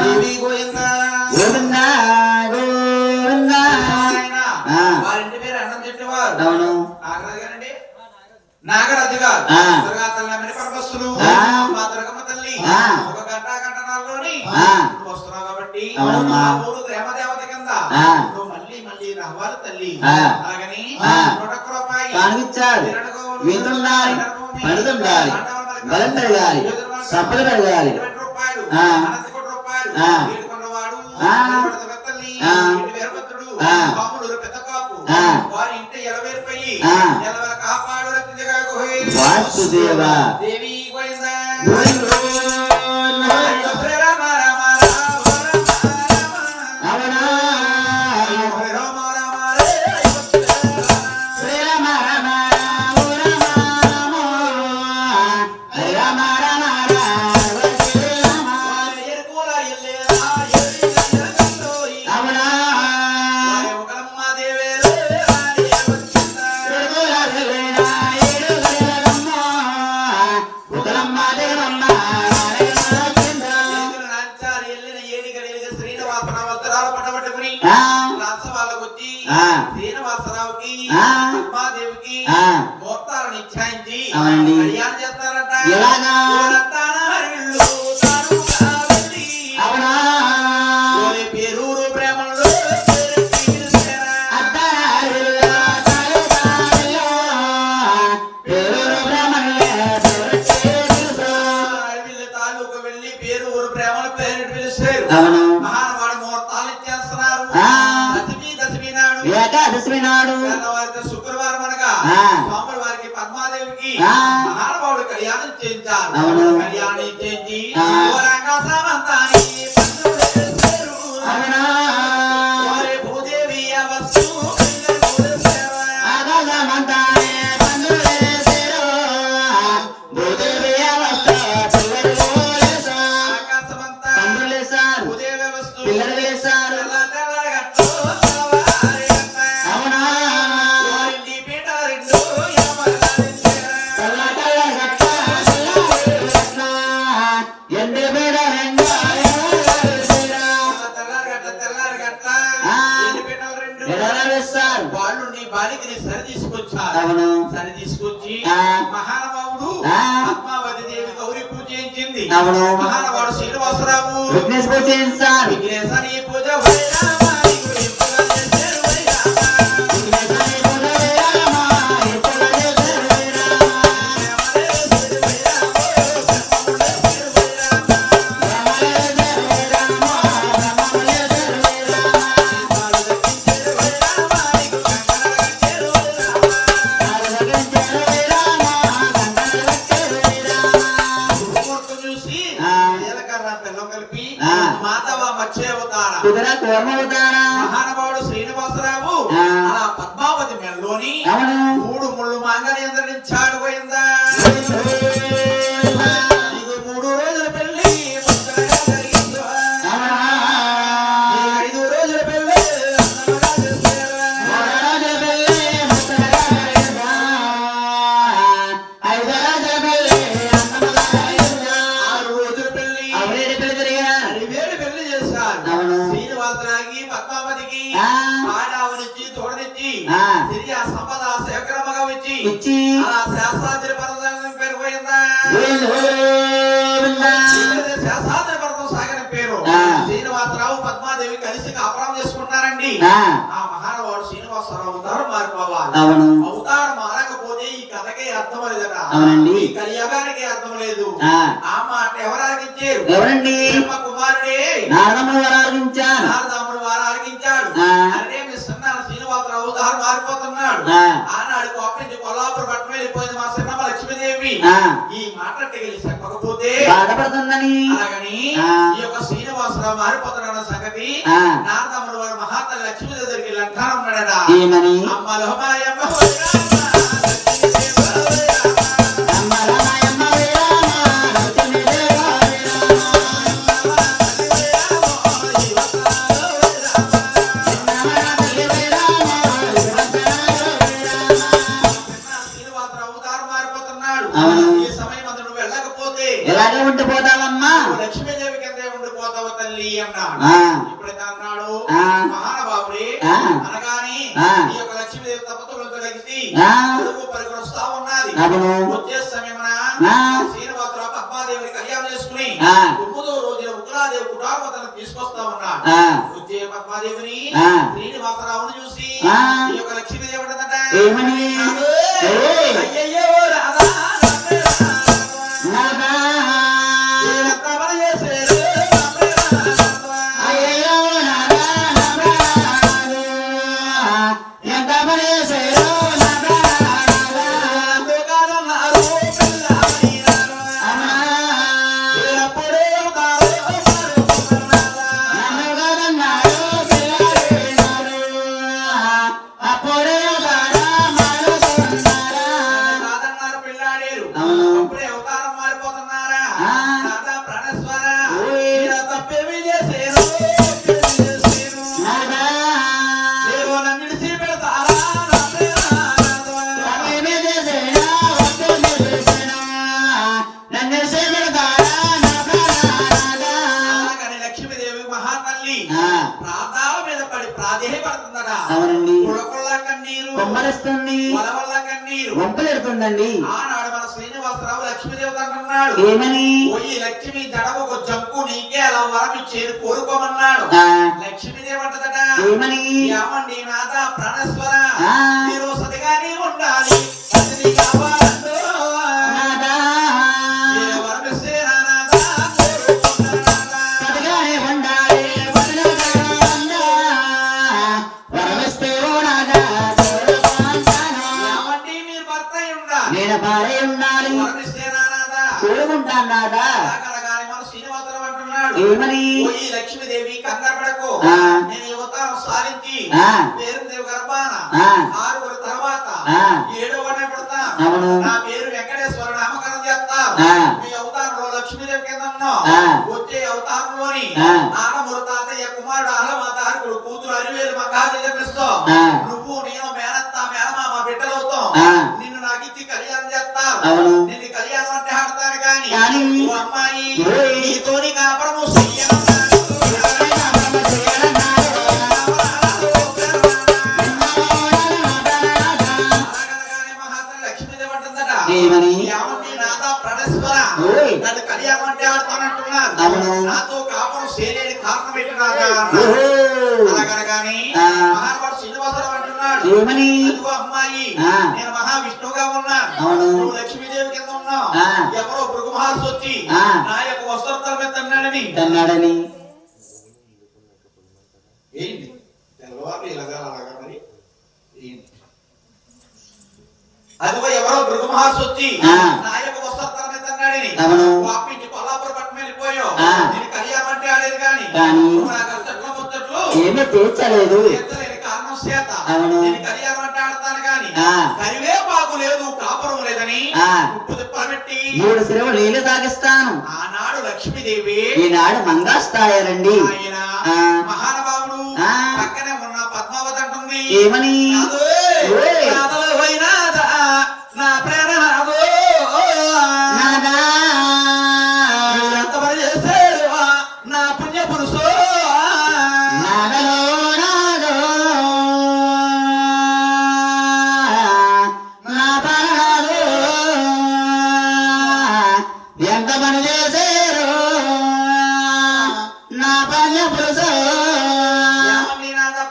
దేవి గోవిందా వారింటి పేరు అన్నం తిట్టేవారు. అవును నాగరాజు గారు పరమస్తులు మా దుర్గమ్మ తల్లి ఒక గంట గంటనాల్లోని వస్తున్నావు కాబట్టి దేవదేవత కింద మళ్ళీ మళ్ళీ రావాలి తల్లి. అలాగని 100 రూపాయలు వింటుండాలి పడుతుండాలి బలం పెరగాలి సంపద పెరగాలి 20 రూపాయలు కొన్నవాడు తల్లి వీరభద్రుడు బాబుడు పెద్ద కాపు వారి ఇంటి 20 రూపాయలు కాపాడు వాసుదేవా దేవి గోవిందా శ్రీనివాసరావుకి అమ్మాదేవికి మోత్తాలను ఇచ్చాయించి కళ్యాణం చేస్తారంట. పేరూరు ప్రేమలో తాలూకు వెళ్ళి పేరూరు ప్రేమల పేరు పిలుస్తారు. మహానవాడు ముహూర్తాలు ఇచ్చేస్తున్నారు. ఏకాదశమి నాడు శుక్రవారం అనగా స్వామి వారికి పద్మాదేవికి మహానుభావుడు కళ్యాణం చేయించారు. కళ్యాణం చేయించి భూదేవి వాళ్ళు నీ బాలికని సరి తీసుకొచ్చి మహానుభావుడు పద్మావతి దేవి గౌరీ పూజ చేయించింది. మహానుభావుడు శ్రీనివాసరావు విఘ్నేశ్వరి పూజ మహానుభావుడు శ్రీనివాసరావు అలా పద్మావతి మెడలోని 3 ముళ్ళు మాంగళ్యం ధరించాడు. పోయిందా 3 రోజుల పెళ్లి 5 రోజుల పెళ్లి 6 రోజుల పెళ్లి వేరు పెళ్లి చేశారు. శ్రీనివాసరావుకి పద్మావతికి ఆడావునిచ్చి తోడనిచ్చి తిరిగి ఆ సంపద శేఖరమ్మగా ఇచ్చి అలా శాస్త్రాద్రి పర్వతం పేరు పోయిందా. శాస్త్రాద్రి పర్వతం సాగిన పేరు శ్రీనివాసరావు పద్మాదేవి కలిసి కాపురం చేసుకుంటారండి. ఆ మహానుభావుడు శ్రీనివాసరావు అవతారం మారిపోవాలి. అవతారం మారకపోతే ఈ కథకే అర్థం లేదట, ఈ కలియుగానికి అర్థం లేదు. ఆ మాట ఎవరు ఆలకించారు? కుమారుడే నారదమ్ముడు వారు ఆలకించాడు. అంటే మీ సన్నాల శ్రీనివాసరావు అవతారం మారిపోతున్నాడు. ఆనాడు కోపించి కొల్లాపురం పట్టణం వెళ్ళిపోయింది మా సన్నమ్మ లక్ష్మీదేవి. ఈ మాట చెప్పకపోతే బాధపడుతుందని అలాగని ఈ యొక్క శ్రీనివాసరావు మారిపోతున్న సంగతి నారదమ్ముడు వారు మహాతల్లి లక్ష్మీదేవి దగ్గరికి అంటా ఉన్నాడట. అమ్మలో మాయమ్మ ఎలాగే ఉండిపోతావమ్మా లక్ష్మీదేవి కిందే ఉండిపోతావు తల్లి అన్నాడు. ఎప్పుడైతే అన్నాడు మహానుభావుడే అనగానే ఈ యొక్క లక్ష్మీదేవి తప్పతో కలిసి అడుగు పరిగొస్తా ఉన్నది. వచ్చే సమయమున శ్రీనివాసరావు పద్మాదేవిని కళ్యాణం చేసుకుని 9వ రోజున ఉగ్రాదేవి కుటారవతను తీసుకొస్తా ఉన్నాడు. వచ్చే పద్మాదేవిని శ్రీనివాసరావును చూసి ఈ యొక్క లక్ష్మీదేవి ఉంటదట అయ్యయ్యో రాధా వంపలేడుతుందండి. ఆనాడు మన శ్రీనివాసరావు లక్ష్మీదేవి అంటున్నాడు ఏమని ఈ లక్ష్మి జడవకు జంపు నీకే అలా వరం ఇచ్చేది కోరుకోమన్నాడు. లక్ష్మీదేవి అంటదట ఏమని ఏమండి నాథ ప్రాణేశ్వర మీరు సతిగానే ఉండాలి సతిని కావాలంటూ వరమిస్తే నాథ సతిగానే ఉండాలి నేను భార్య ఉండాలి కోరుకుంటాను శ్రీనివాసరావు అంటున్నాడు ఏమని ఈ లక్ష్మీదేవి కంగారు పడకు నేను యువతాను సాధించి పేరుదేవి గర్భాన 6 తర్వాత 7వ పుడతా నా పేరు వెంకటేశ్వర నామకరణం చేస్తా మీ అవతారంలో లక్ష్మీదేవి కింద వచ్చే అవతారంలోని ఆనమూరు తాతయ్య కుమారుడు ఆలమాతారకుడు కూతురు అరివేలు మగాది జన్మిస్తో నువ్వు నేను మేనత్త మేనమామ బిడ్డలవుతాం నిన్ను నాకు ఇచ్చి కళ్యాణం చేస్తావు నిన్ను కళ్యాణం అంటే ఆడతాను కానీ అమ్మాయి నీతోని కాపురము నన్ను కళ్యాణం అంటే ఆడతానంటున్నారు నాతో కాపురం చేయలేని కారణం ఏంటి అనగానే మహానుభావుడు శ్రీనివాసరావు అంటున్నాడు అదిగో అమ్మాయి నేను మహావిష్ణువుగా ఉన్నాను నువ్వు లక్ష్మీదేవి కింద ఉన్నావు ఎవరో భృగు మహర్షి వచ్చి నా యొక్క వస్త్రతల మీద తన్నాడని ఏంటి తెల్లవారు ఇలాగా అలాగా మరి ఏంటి అదిగో ఎవరో భృగు మహర్షి వచ్చి నా యొక్క వస్త్రతల మీద తన్నాడని వాపించి కొల్లాపురం పట్టణం వెళ్ళిపోయావు నేను కళ్యాణం అంటే ఆడేది కానీ ఏమీ తీర్చలేదు కారణం చేత నేను కళ్యాణం అంటే ఆడతాను కానీ కరివేపాకు లేదు కాపురం లేదని ఉప్పు తిప్పలబెట్టి 3 సిరవలు నీళ్లు తాగిస్తాను. ఆనాడు లక్ష్మీదేవి ఈనాడు మంగాస్తాయారండి. ఆయన మహానుభావుడు పక్కనే ఉన్న పద్మావతి అంటుంది ఏమని నా ప్రేమ నా పుణ్య పురుషు ఎంత పని చేశారు నా పని పురుషు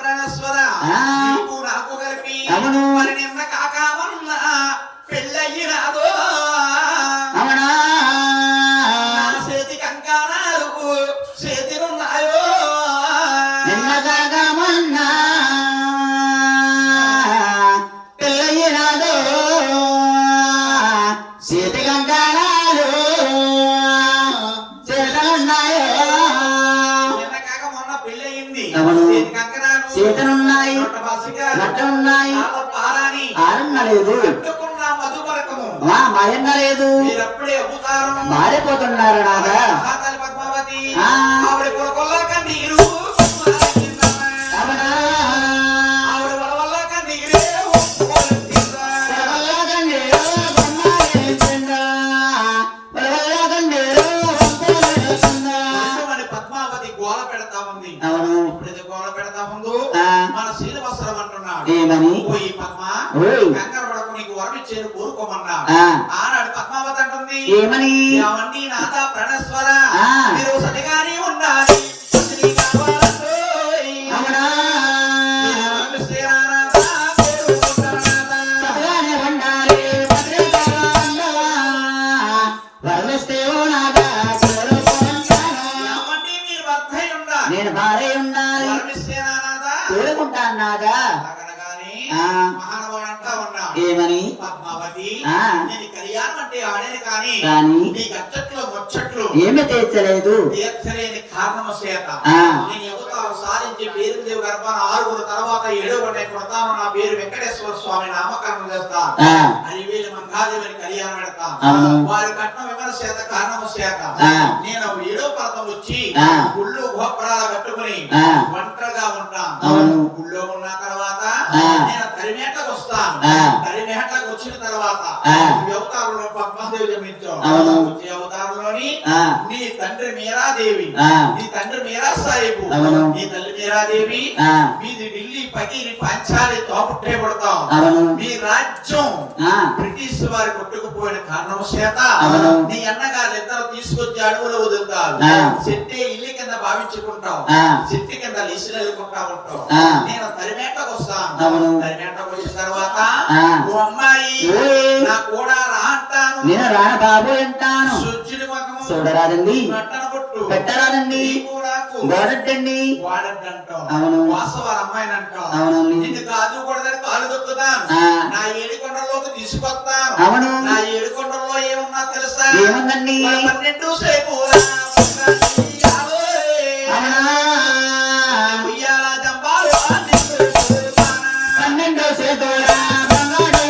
ప్రాణేశ్వర నాకు కలిపి మరి నిన్న కాకామన్నా పెళ్ళయ్యి రాదు అవునా చేతి కంకాణాలు చేతినున్నాయో నిన్న కాకామన్నా పెళ్ళయ్యి రాదు చేతి కంకాణాలు చేతనున్నాయో నిన్న కాక మొన్న పెళ్ళయింది చేతి కంకణాలు చేతనున్నాయి నట్టనున్నాయి ఆరన్నలేదు మాయన్నలేదు మీరప్పుడే అవుతారు మారిపోతున్నారు నాదా పద్మావతి ఆవిడ కొడుకుల్లా కన్నీరు ఆవిడ వల్ల కన్నీరే కన్నీరు ఏమని పోయి పద్మ ఓయ్ కంగారు పడకు నీకు వరం ఇచ్చేది కోరుకోమన్నా ఆ ఆనాడు పద్మావతి అంటుంది ఏమని యావండి నాథ ప్రణస్వర ఆ మీరు సటిగానే ఉండాలి పత్ని కావాలంటోయ్. అవునా మీరు వరమిస్తేనానాథ, కోరుకుంటానాథ. సతగానే ఉండాలి పత్రికగా ఉండవా వర్ణిస్తేవో నాగా కోరుకుంటానా యావండి మీరు భర్తై ఉండాలి నేను భార్య ఉండాలి వరమిస్తేనానాథ. కోరుకుంటాను నాగా అనగానే ఆ మహానుభావుడు అంటా ఉన్నా ఏమని పద్మావతి ఆ నేను కళ్యాణం అంటే ఆడేది కానీ కానీ నీ గచ్చట్లు ముచ్చట్లు ఏమి తీర్చలేదు తీర్చలేని కారణము చేత ఆ నేను యువతాలు సాధించి పేరుదేవి గర్భాన 6 తర్వాత 7 కొడతాను నా పేరు వెంకటేశ్వర స్వామి నామకరణం చేస్తా ఆ అలివేలు మంగాదేవిని కళ్యాణం పెడతా అవును. వారి కట్నం విమర్శ చేత కారణము చేత ఆ నేను 7వ పర్వతం వచ్చి ఆ గుళ్ళు గోపురాలు కట్టుకుని ఆ ఒంటరిగా ఉంటాను అవును. గుళ్ళో ఉన్న తర్వాత ఆ నేను తరిమేటకు వస్తాను ఆ తరిమేటకు వచ్చిన తర్వాత ఆ ఈ అవతారంలో పద్మాదేవి జన్మించావు అవును. వచ్చే అవతారంలోని ఆ నీ తండ్రి మీరాదేవి ఆ నీ తండ్రి మీరా సాహిబు అవును. నీ తల్లి మీరాదేవి ఆ మీది ఢిల్లీ పగిరి పంచాలి తోపుట్టే పడతాం అవును. మీ రాజ్యం ఆ బ్రిటిష్ వారి కొట్టుకుపోయిన కారణం చేత అవును. నీ అన్నగారు ఇద్దరు తీసుకొచ్చి అడవులు వదులుతారు ఆ. చెట్టే ఇల్లు కింద భావించుకుంటావు ఆ చెట్టు కింద లిసులు వెళ్ళుకుంటా ఉంటావు ఆ. నేను తరిమేటకు వస్తాను అవును. తరిమేటకు వచ్చిన తర్వాత ఆ. ఓ అమ్మాయి ఓయ్. నా కూడా రా అంటాను నేను రాన బాబు వింటాను సుజ్జుని ముఖము చూడరాదండి నట్టన కొట్టు పెట్టరాదండి గోడట్టండి వాడద్దంటాం అవును. వాస్తవాల అమ్మాయిని అంటాం అవునండి నిన్ను కాదు కూడదని కాలు దొక్కుతాను ఆ నా ఏడుకొండలోకి తీసుకొస్తాను అవును. నా ఏడుకొండలో ఏమున్నా తెలుసా ఏముందండి 12 సేపులా ఉయ్యాలో, అవునా ఉయ్యాల జంబాలు అందిస్తానా. 12 సేతులా బంగారు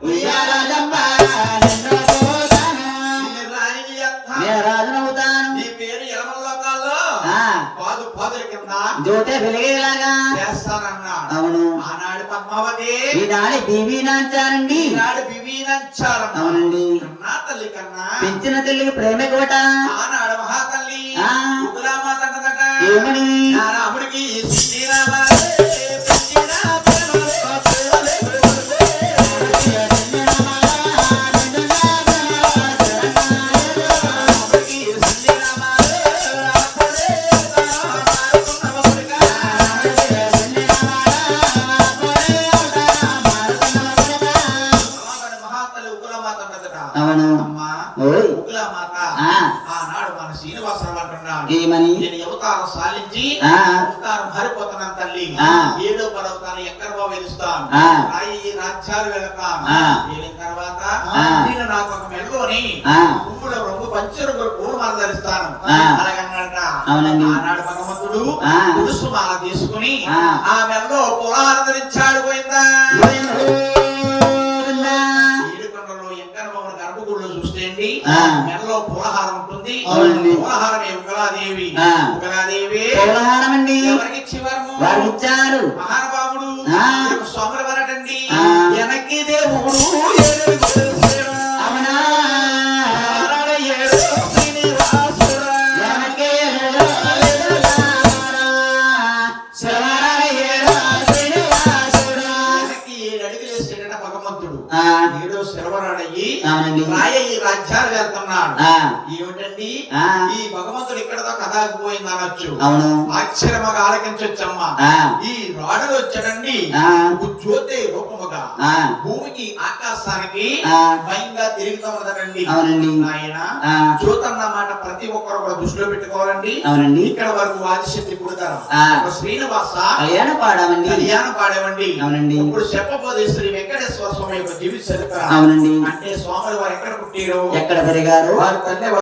ఉయ్యాల జంబాల నిన్ను పోతాను. నిన్ను రాయిని ఎత్తా. నేను రాజునవుతాను నీ పేరు ఎలమల్లోకాల్లో ఆ పాదుల కింద జ్యోతి వెలిగేలాగా చేస్తానన్నాడు అవును. ఆనాడు పద్మావతి ఈనాడు బీవీ నాంచారండి ఈనాడు బివీనంచారమ్మ. అవునండి కన్నా తల్లి కన్నా పెంచిన తల్లికి ప్రేమ కోట ఆనాడు మహాతల్లి ఆ. ఉగ్రామాత అన్నదట. ఏమని నా రాముడికి శ్రీరామాలే పెంచిన ప్రేమలో ప్రేమలే ప్రేమలే. రాముడికి శ్రీరామాలే రాముడే మారుకున్న వసుడిగా. ఆనాడు మహాతల్లి ఉగ్రమాత అన్నదట. అవును. అమ్మా ఓయ్. ఉగ్రమాత ఆ ఆనాడు మన శ్రీనివాసరావు అంటున్నాడు ఏమని నేను అవతారం సాధించి ఆ అవతారం మారిపోతున్నాను తల్లి ఆ. 7వ పర్వతాన్ని ఎక్కడ వెలుస్తాను ఆ. ఈ రాజ్యాలు వెళతాను ఆ. వెళ్ళిన తర్వాత ఆ. నేను నాకు ఒక మెల్లోని ఆ పువ్వుల రంగు పంచరంగుల పువ్వులు మాల ధరిస్తాను ఆ. అలాగన్నాడట. అవునండి. ఆనాడు భగవంతుడు ఆ. తులుసు మాల తీసుకుని ఆ. ఆ మెల్లో పులాహార ధరించాడు పోయిందా ఏడుకొండలో ఎంకరబొమ్మల గర్భగుడిలో చూస్తే అండి ఆ. మెడలో పూలహారం ఉంటుంది అవునండి. పూలహారమే ఉగ్రాదేవి ఆ. ఉగ్రాదేవి పౌలహారం అండి ఎవరికి ఇచ్చేవారు వారు ఇచ్చారు మహానుభావుడు ఆ. స్వాముల వరటండి ఆ. వెనక్కి దేవుడు ఏడుగురు సేవ. అవునా నారాయణ ఏడు శ్రీనివాసుడా. వెనకే శివనారాయణ ఏడు శ్రీనివాసుడా. వెనక్కి 7 అడుగులు వేసేటట భగవంతుడు ఆ 7వ శరవరాడయ్యి అవునండి రాయ ఈ రాజ్యాలు వెళ్తున్నాడు ఆ ఏమిటండి ఆ ఈ భగవంతుడు ఇక్కడతో కథాకపోయింది అనొచ్చు అవును. ఆశ్చర్యమగా ఆలకించొచ్చమ్మా ఆ ఈ రాడులు వచ్చాడండి ఆ ఒక జ్యోతి రూపముగా ఆ భూమికి ఆకాశానికి ఆ భయంగా తిరుగుతూ ఉన్నదండి అవునండి. ఆయన ఆ జ్యోతి అన్న మాట ప్రతి ఒక్కరు కూడా దృష్టిలో పెట్టుకోవాలండి అవునండి. ఇక్కడ వరకు ఆదిశక్తి పుడతారు ఆ. శ్రీనివాస కళ్యాణ పాడామండి కళ్యాణం పాడేవండి అవునండి. ఇప్పుడు చెప్పబోదే శ్రీ వెంకటేశ్వర స్వామి యొక్క జీవిత చరిత్ర అవునండి. అంటే స్వాములు వారు ఎక్కడ పుట్టారు ఎక్కడ పెరిగారు వారి తల్లి